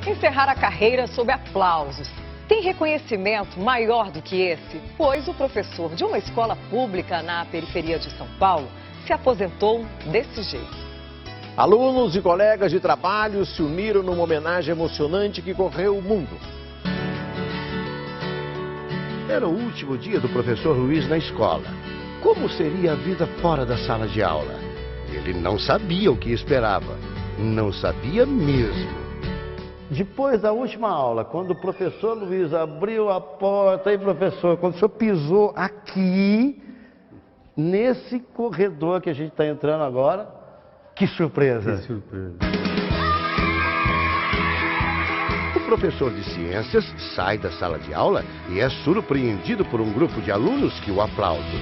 encerrar a carreira sob aplausos. Tem reconhecimento maior do que esse, pois o professor de uma escola pública na periferia de São Paulo se aposentou desse jeito. Alunos e colegas de trabalho se uniram numa homenagem emocionante que correu o mundo. Era o último dia do professor Luiz na escola. Como seria a vida fora da sala de aula? Ele não sabia o que esperava. Não sabia mesmo. Depois da última aula, quando o professor Luiz abriu a porta, aí professor, quando o senhor pisou aqui, nesse corredor que a gente está entrando agora, que surpresa! Que surpresa! O professor de ciências sai da sala de aula e é surpreendido por um grupo de alunos que o aplaudem.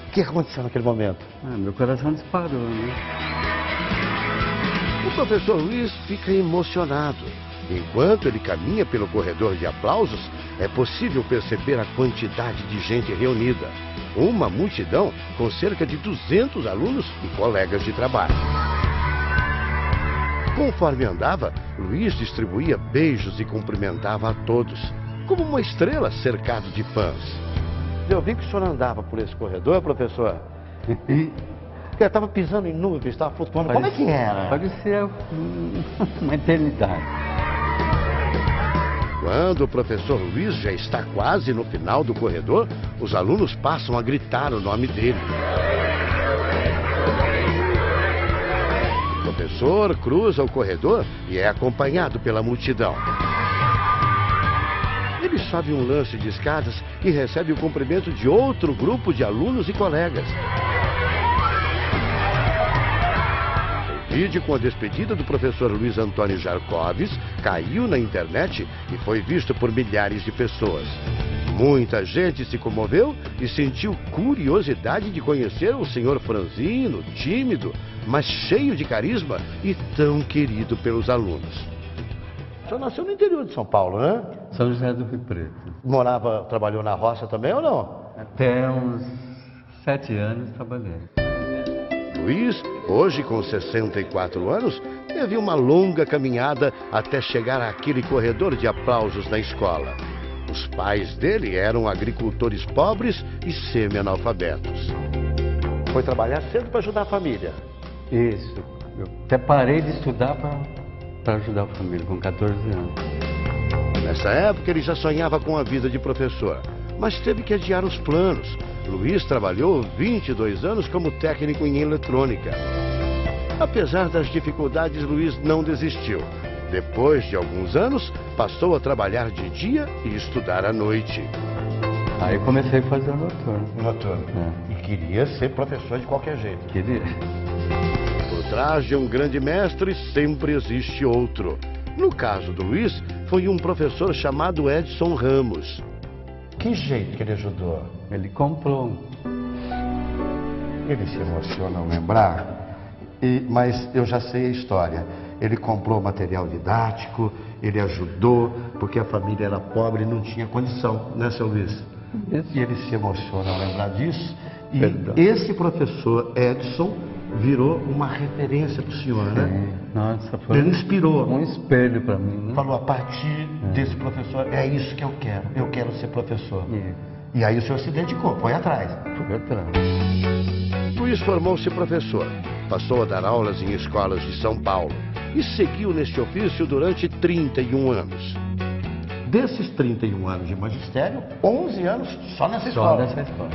O que aconteceu naquele momento? Meu coração disparou, né? O professor Luiz fica emocionado. Enquanto ele caminha pelo corredor de aplausos, é possível perceber a quantidade de gente reunida. Uma multidão com cerca de 200 alunos e colegas de trabalho. Conforme andava, Luiz distribuía beijos e cumprimentava a todos, como uma estrela cercado de fãs. Eu vi que o senhor andava por esse corredor, professor, e eu estava pisando em nuvens, estava flutuando. Como é que era? Parecia uma eternidade. Quando o professor Luiz já está quase no final do corredor, os alunos passam a gritar o nome dele. O professor cruza o corredor e é acompanhado pela multidão. Ele sobe um lance de escadas e recebe o cumprimento de outro grupo de alunos e colegas. O vídeo com a despedida do professor Luiz Antônio Jarcoves caiu na internet e foi visto por milhares de pessoas. Muita gente se comoveu e sentiu curiosidade de conhecer o senhor franzino, tímido, mas cheio de carisma e tão querido pelos alunos. O senhor nasceu no interior de São Paulo, né? São José do Rio Preto. Trabalhou na roça também ou não? Até uns 7 anos trabalhei. Luiz, hoje com 64 anos, teve uma longa caminhada até chegar àquele corredor de aplausos na escola. Os pais dele eram agricultores pobres e semi-analfabetos. Foi trabalhar cedo para ajudar a família? Isso. Eu até parei de estudar para ajudar a família, com 14 anos. Nessa época, ele já sonhava com a vida de professor, mas teve que adiar os planos. Luiz trabalhou 22 anos como técnico em eletrônica. Apesar das dificuldades, Luiz não desistiu. Depois de alguns anos, passou a trabalhar de dia e estudar à noite. Aí comecei a fazer o noturno. Noturno. E queria ser professor de qualquer jeito. Queria. Por trás de um grande mestre, sempre existe outro. No caso do Luiz, foi um professor chamado Edson Ramos. Que jeito que ele ajudou? Ele comprou. Ele se emociona ao lembrar, mas eu já sei a história. Ele comprou material didático, ele ajudou, porque a família era pobre e não tinha condição, né, seu Luiz? Isso. E ele se emociona ao lembrar disso. E Perdão. esse professor Edson virou uma referência para o senhor, né? Nossa, foi Ele inspirou. um espelho para mim, né? Falou, a partir desse professor, é isso que eu quero ser professor. Isso. E aí o senhor se dedicou, foi atrás. Foi atrás. Luiz formou-se professor, passou a dar aulas em escolas de São Paulo e seguiu neste ofício durante 31 anos. Desses 31 anos de magistério, 11 anos só nessa Só escola. nessa escola.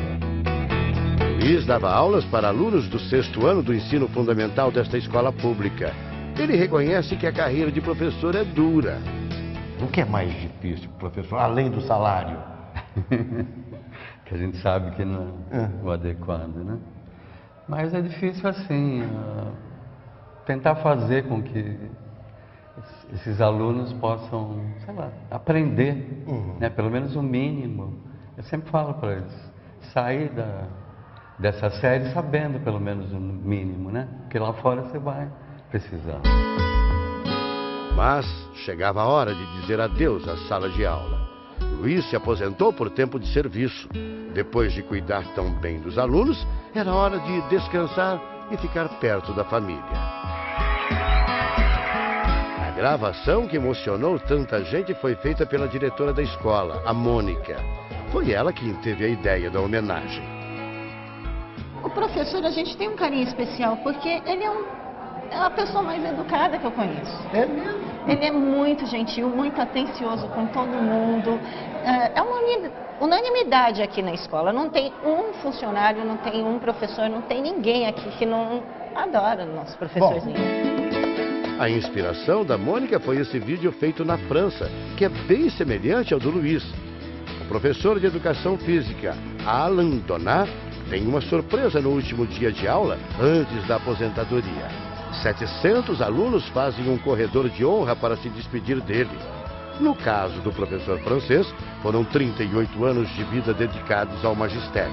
Luiz dava aulas para alunos do 6º ano do ensino fundamental desta escola pública. Ele reconhece que a carreira de professor é dura. O que é mais difícil, professor, além do salário? Que a gente sabe que não é o adequado, né? Mas é difícil assim, tentar fazer com que esses alunos possam, sei lá, aprender, né? Pelo menos o mínimo. Eu sempre falo para eles, sair dessa série sabendo pelo menos o mínimo, né? Porque lá fora você vai precisar. Mas chegava a hora de dizer adeus à sala de aula. Luiz se aposentou por tempo de serviço. Depois de cuidar tão bem dos alunos, era hora de descansar e ficar perto da família. gravação que emocionou tanta gente foi feita pela diretora da escola, a Mônica. Foi ela quem teve a ideia da homenagem. O professor, a gente tem um carinho especial, porque ele é a pessoa mais educada que eu conheço. É mesmo? Ele é muito gentil, muito atencioso com todo mundo. É uma unanimidade aqui na escola. Não tem um funcionário, não tem um professor, não tem ninguém aqui que não adora o nosso professorzinho. A inspiração da Mônica foi esse vídeo feito na França, que é bem semelhante ao do Luiz. O professor de Educação Física, Alain Donat, tem uma surpresa no último dia de aula, antes da aposentadoria. 700 alunos fazem um corredor de honra para se despedir dele. No caso do professor francês, foram 38 anos de vida dedicados ao magistério.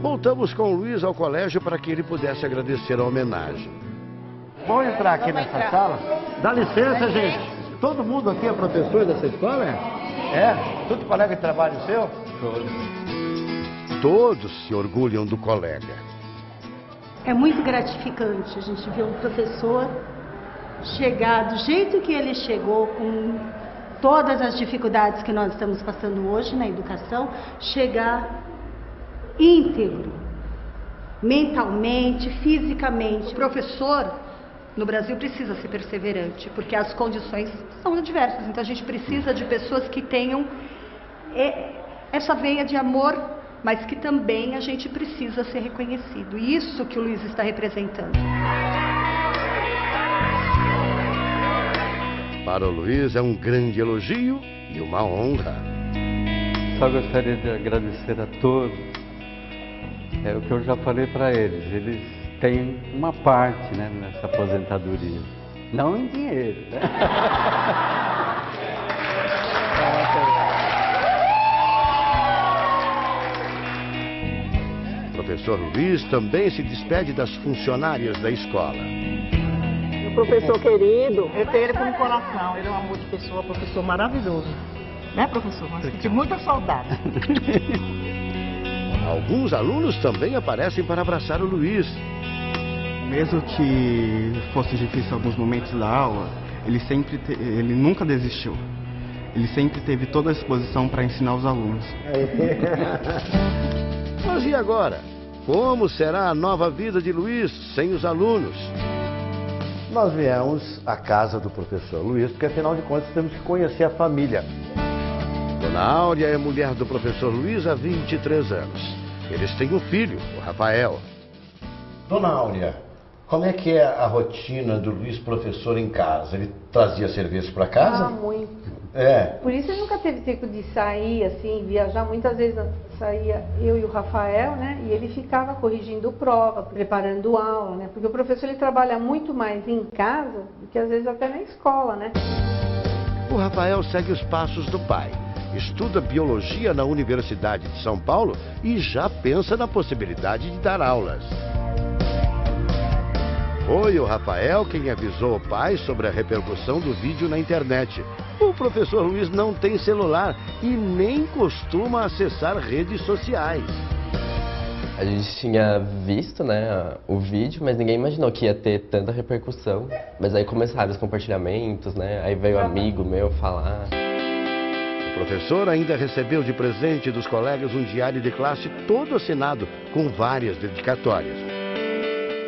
Voltamos com o Luiz ao colégio para que ele pudesse agradecer a homenagem. Vamos entrar aqui nessa sala? Dá licença, gente. Todo mundo aqui é professor dessa escola, é? É? Tudo colega de trabalho seu? Todos se orgulham do colega. É muito gratificante a gente ver um professor chegar do jeito que ele chegou, com todas as dificuldades que nós estamos passando hoje na educação, chegar íntegro, mentalmente, fisicamente. O professor no Brasil precisa ser perseverante, porque as condições são adversas. Então a gente precisa de pessoas que tenham essa veia de amor, mas que também a gente precisa ser reconhecido. E isso que o Luiz está representando. Para o Luiz é um grande elogio e uma honra. Só gostaria de agradecer a todos. É o que eu já falei para eles. Eles têm uma parte, né, nessa aposentadoria. Não em dinheiro, né? O professor Luiz também se despede das funcionárias da escola. Meu professor querido, eu tenho ele como coração, ele é um amor de pessoa, professor maravilhoso. Né, professor? Mas senti muita saudade. Alguns alunos também aparecem para abraçar o Luiz. Mesmo que fosse difícil alguns momentos da aula, ele nunca desistiu. Ele sempre teve toda a disposição para ensinar os alunos. Mas e agora? Como será a nova vida de Luiz sem os alunos? Nós viemos à casa do professor Luiz, porque afinal de contas temos que conhecer a família. Dona Áurea é mulher do professor Luiz há 23 anos. Eles têm um filho, o Rafael. Dona Áurea, como é que é a rotina do Luiz professor em casa? Ele trazia serviço para casa? Ah, muito. É. Por isso ele nunca teve tempo de sair, assim, viajar. Muitas vezes saía eu e o Rafael, né? E ele ficava corrigindo prova, preparando aula, né? Porque o professor ele trabalha muito mais em casa do que às vezes até na escola, né? O Rafael segue os passos do pai. Estuda biologia na Universidade de São Paulo e já pensa na possibilidade de dar aulas. Foi o Rafael quem avisou o pai sobre a repercussão do vídeo na internet. O professor Luiz não tem celular e nem costuma acessar redes sociais. A gente tinha visto, né, o vídeo, mas ninguém imaginou que ia ter tanta repercussão. Mas aí começaram os compartilhamentos, né? Aí veio um amigo meu falar. O professor ainda recebeu de presente dos colegas um diário de classe todo assinado, com várias dedicatórias.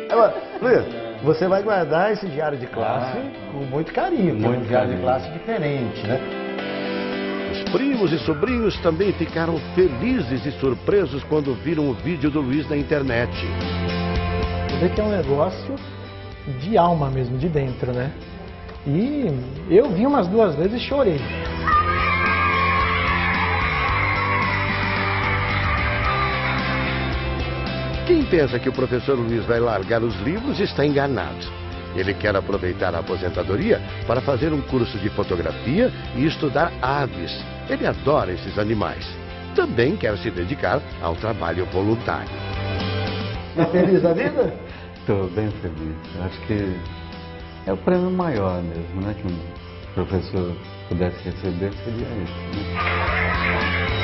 Agora, Luiz, você vai guardar esse diário de classe com muito carinho, porque é um diário de classe diferente, né? Os primos e sobrinhos também ficaram felizes e surpresos quando viram o vídeo do Luiz na internet. Você vê que é um negócio de alma mesmo, de dentro, né? E eu vi umas 2 vezes e chorei. Quem pensa que o professor Luiz vai largar os livros está enganado. Ele quer aproveitar a aposentadoria para fazer um curso de fotografia e estudar aves. Ele adora esses animais. Também quer se dedicar ao trabalho voluntário. Está feliz da vida? Estou bem feliz. Acho que é o prêmio maior mesmo, né? Que um professor pudesse receber, seria isso, né?